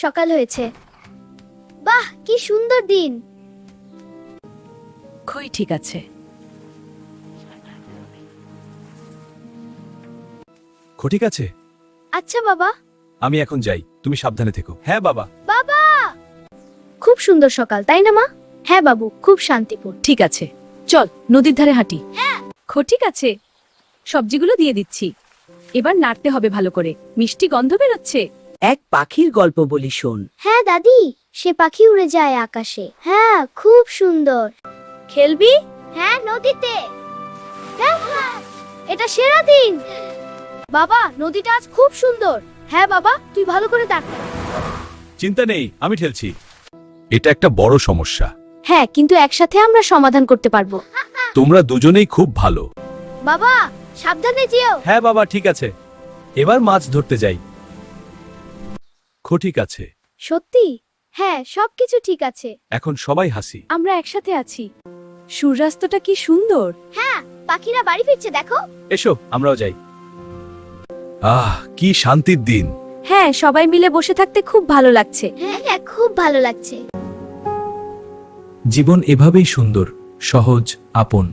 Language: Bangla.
সকাল হয়েছে। বাহ, কি সুন্দর দিন। কই ঠিক আছে। ঠিক আছে, আচ্ছা বাবা। আমি এখন যাই, তুমি সাবধানে থেকো। হ্যাঁ বাবা। বাবা, খুব সুন্দর সকাল, তাই না মা? হ্যাঁ বাবু, খুব শান্তিপূর্ণ। ঠিক আছে, চল নদীর ধারে হাঁটি। ঠিক আছে, সবজিগুলো দিয়ে দিচ্ছি। এবার নাড়তে হবে ভালো করে, মিষ্টি গন্ধ বেরোচ্ছে। এক পাখির গল্প বলি শোন। হ্যাঁ দাদি, সে পাখি উড়ে যায় আকাশে। হ্যাঁ, খুব সুন্দর। খেলবি? হ্যাঁ, নদীতে। হ্যাঁ, এটা সেরা দিন। বাবা, নদীটা আজ খুব সুন্দর। হ্যাঁ বাবা, তুই ভালো করে দেখ। চিন্তা নেই, আমি ঠেলছি। এটা একটা বড় সমস্যা। হ্যাঁ, কিন্তু একসাথে আমরা সমাধান করতে পারবো। তোমরা দুজনেই খুব ভালো। বাবা, সাবধানে যেও। হ্যাঁ বাবা, ঠিক আছে। এবার মাছ ধরতে যাই। ঠিক আছে। সত্যি? হ্যাঁ, সবকিছু ঠিক আছে। এখন সবাই হাসি। আমরা একসাথে আছি। সূর্যাস্তটা কি সুন্দর। হ্যাঁ, পাখিরা বাড়ি ফিরছে, দেখো। এসো, আমরাও যাই। কি শান্তির দিন। হ্যাঁ, সবাই মিলে বসে থাকতে খুব ভালো লাগছে। হ্যাঁ হ্যাঁ, খুব ভালো লাগছে। জীবন এভাবেই সুন্দর, সহজ, আপন।